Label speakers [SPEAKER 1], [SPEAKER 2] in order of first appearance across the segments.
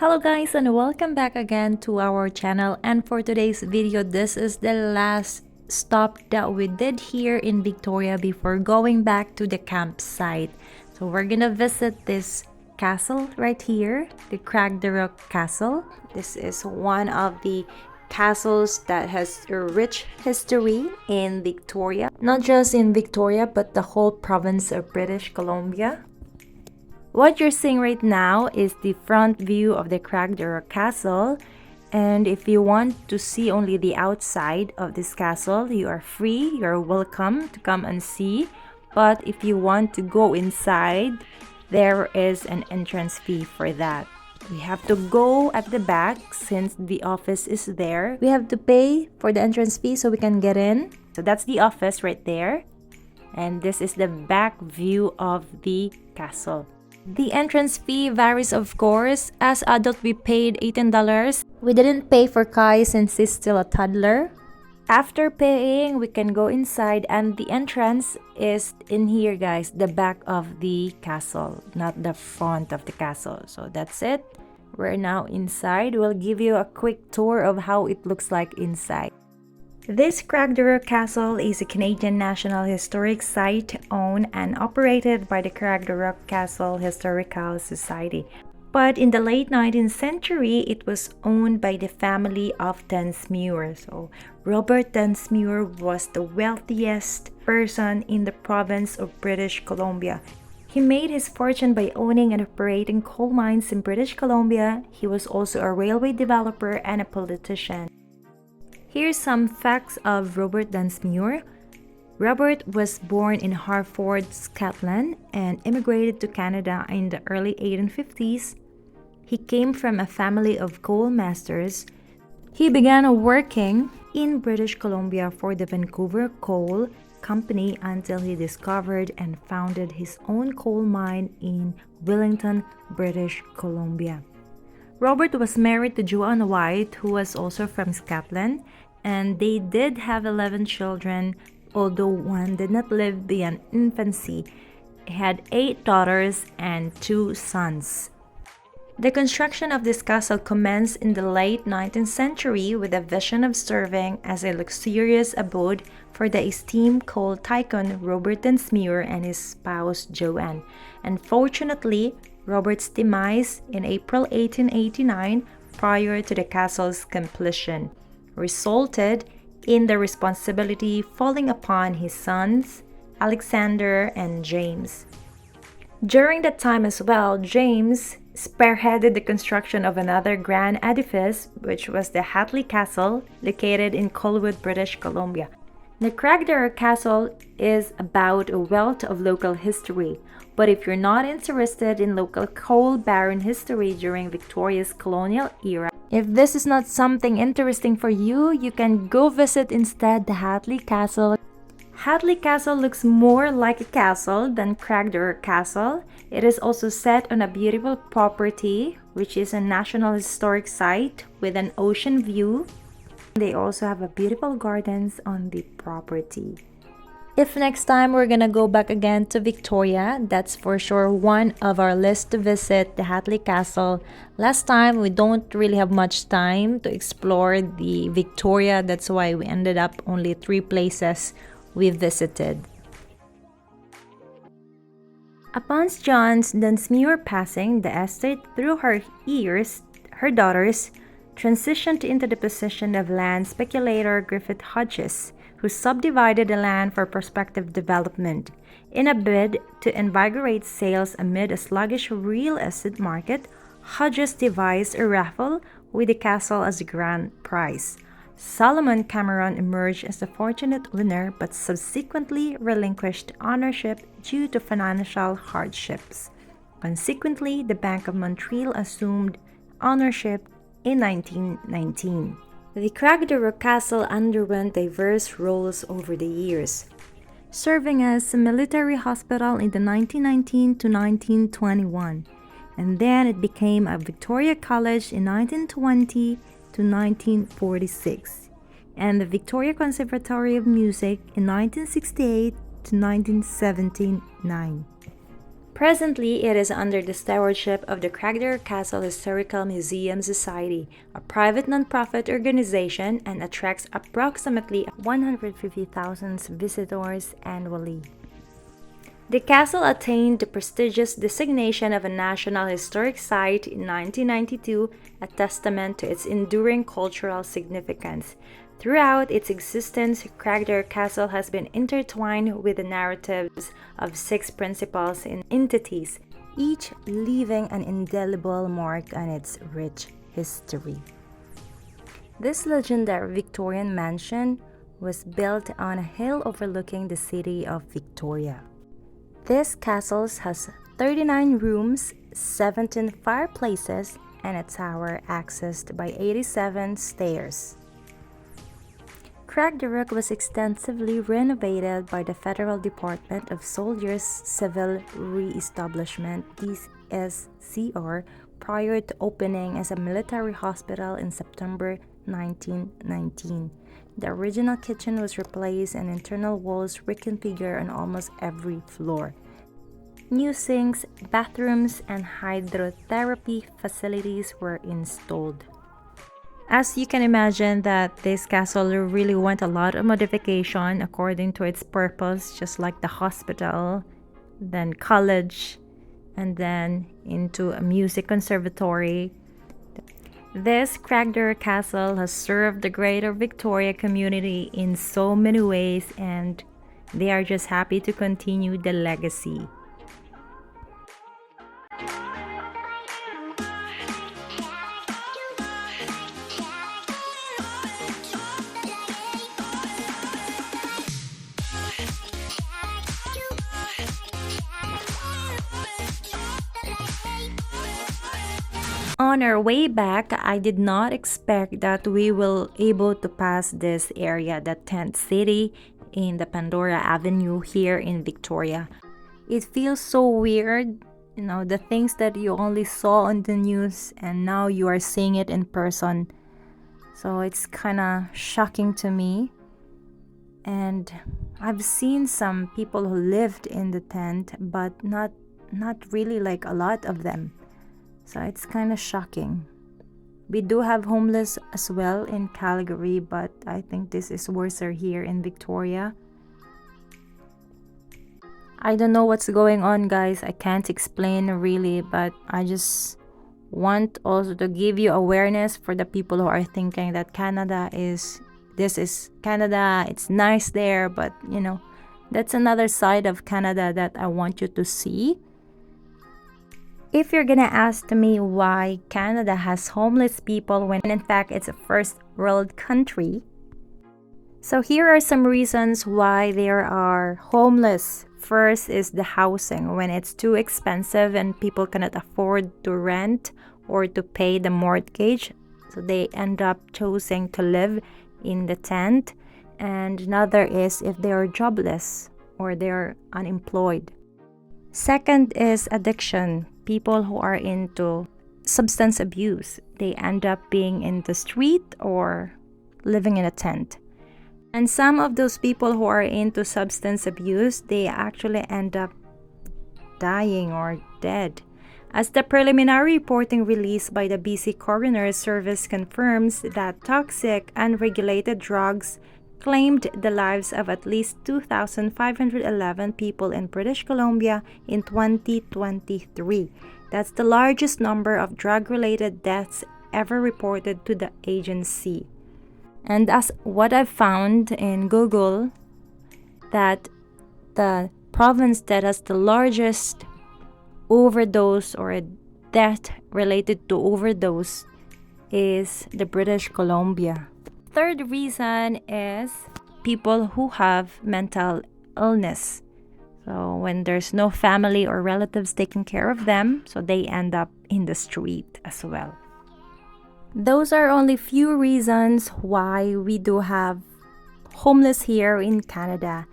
[SPEAKER 1] Hello guys and welcome back again to our channel, and for today's video this is the last stop that we did here in Victoria before going back to the campsite. So we're gonna visit this castle right here, the Craigdarroch Castle. This is one of the castles that has a rich history in Victoria, not just in Victoria but the whole province of British Columbia. What you're seeing right now is the front view of the Craigdarroch Castle, and if you want to see only the outside of this castle, you are free, you're welcome to come and see. But if you want to go inside, there is an entrance fee for that. We have to go at the back since the office is there. We have to pay for the entrance fee so we can get in. So that's the office right there. And this is the back view of the castle. The entrance fee varies, of course. As adult, we paid $18. We didn't pay for Kai since he's still a toddler. After paying, we can go inside, and the entrance is in here, guys, the back of the castle, not the front of the castle. So that's it. We're now inside. We'll give you a quick tour of how it looks like inside. This Craigdarroch Castle is a Canadian National Historic Site owned and operated by the Craigdarroch Castle Historical Society. But in the late 19th century, it was owned by the family of Dunsmuir. So Robert Dunsmuir was the wealthiest person in the province of British Columbia. He made his fortune by owning and operating coal mines in British Columbia. He was also a railway developer and a politician. Here's some facts of Robert Dunsmuir. Robert was born in Hartford, Scotland, and immigrated to Canada in the early 1850s. He came from a family of coal masters. He began working in British Columbia for the Vancouver Coal Company until he discovered and founded his own coal mine in Wellington, British Columbia. Robert was married to Joanne White, who was also from Scotland, and they did have 11 children, although one did not live beyond infancy. He had 8 daughters and 2 sons. The construction of this castle commenced in the late 19th century with a vision of serving as a luxurious abode for the esteemed coal tycoon Robert Dunsmuir and his spouse Joanne. Unfortunately, Robert's demise in April 1889, prior to the castle's completion, resulted in the responsibility falling upon his sons, Alexander and James. During that time as well, James spearheaded the construction of another grand edifice, which was the Hatley Castle, located in Colwood, British Columbia. The Craigdarroch Castle is about a wealth of local history, but if you're not interested in local coal baron history during Victoria's colonial era, if this is not something interesting for you, you can go visit instead the Hatley Castle. Hatley Castle looks more like a castle than Craigdarroch Castle. It is also set on a beautiful property, which is a National Historic Site with an ocean view. They also have a beautiful gardens on the property. If next time we're gonna go back again to Victoria, that's for sure one of our list to visit, the Hatley Castle. Last time we don't really have much time to explore the Victoria, that's why we ended up only 3 places we visited. Upon John Dunsmuir passing the estate through her heirs, her daughters transitioned into the position of land speculator Griffith Hodges, who subdivided the land for prospective development. In a bid to invigorate sales amid a sluggish real estate market, Hodges devised a raffle with the castle as a grand prize. Solomon Cameron emerged as the fortunate winner but subsequently relinquished ownership due to financial hardships. Consequently, the Bank of Montreal assumed ownership in 1919. The Craigdarroch Castle underwent diverse roles over the years, serving as a military hospital in the 1919 to 1921, and then it became a Victoria College in 1920 to 1946, and the Victoria Conservatory of Music in 1968 to 1979. Presently, it is under the stewardship of the Craigdarroch Castle Historical Museum Society, a private non-profit organization, and attracts approximately 150,000 visitors annually. The castle attained the prestigious designation of a National Historic Site in 1992, a testament to its enduring cultural significance. Throughout its existence, Craigdarroch Castle has been intertwined with the narratives of 6 principals and entities, each leaving an indelible mark on its rich history. This legendary Victorian mansion was built on a hill overlooking the city of Victoria. This castle has 39 rooms, 17 fireplaces, and a tower accessed by 87 stairs. Craigdarroch was extensively renovated by the Federal Department of Soldiers' Civil Re-establishment (DSCR) prior to opening as a military hospital in September 1919. The original kitchen was replaced and internal walls reconfigured on almost every floor. New sinks, bathrooms, and hydrotherapy facilities were installed. As you can imagine, that this castle really went a lot of modification according to its purpose, just like the hospital, then college, and then into a music conservatory. This Craigdarroch Castle has served the greater Victoria community in so many ways, and they are just happy to continue the legacy. On our way back, I did not expect that we will able to pass this area, the tent city in the Pandora Avenue here in Victoria. It feels so weird, the things that you only saw on the news and now you are seeing it in person. So it's kind of shocking to me. And I've seen some people who lived in the tent, but not really like a lot of them. So it's kind of shocking. We do have homeless as well in Calgary, but I think this is worse here in Victoria. I don't know what's going on, guys. I can't explain really, but I just want also to give you awareness for the people who are thinking that this is Canada, it's nice there, but that's another side of Canada that I want you to see. If you're gonna ask me why Canada has homeless people when in fact it's a first world country, so here are some reasons why there are homeless. First is the housing. When it's too expensive and people cannot afford to rent or to pay the mortgage, so they end up choosing to live in the tent. And another is if they are jobless or they're unemployed. Second is addiction. People who are into substance abuse, they end up being in the street or living in a tent. And some of those people who are into substance abuse, they actually end up dying or dead. As the preliminary reporting released by the BC Coroner's Service confirms that toxic, unregulated drugs claimed the lives of at least 2,511 people in British Columbia in 2023. That's the largest number of drug-related deaths ever reported to the agency. And as what I've found in Google, that the province that has the largest overdose or a death related to overdose is the British Columbia. Third reason is people who have mental illness. So when there's no family or relatives taking care of them, so they end up in the street as well. Those are only few reasons why we do have homeless here in Canada.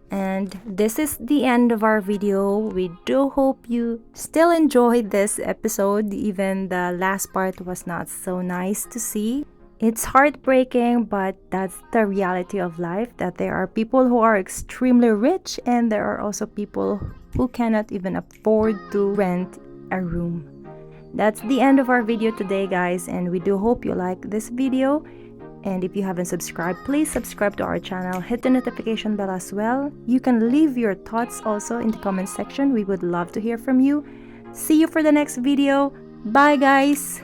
[SPEAKER 1] And this is the end of our video. We do hope you still enjoyed this episode, even the last part was not so nice to see. It's heartbreaking, but that's the reality of life, that there are people who are extremely rich and there are also people who cannot even afford to rent a room. That's the end of our video today, guys, and we do hope you like this video. And if you haven't subscribed, please subscribe to our channel, hit the notification bell as well. You can leave your thoughts also in the comment section. We would love to hear from you. See you for the next video. Bye, guys.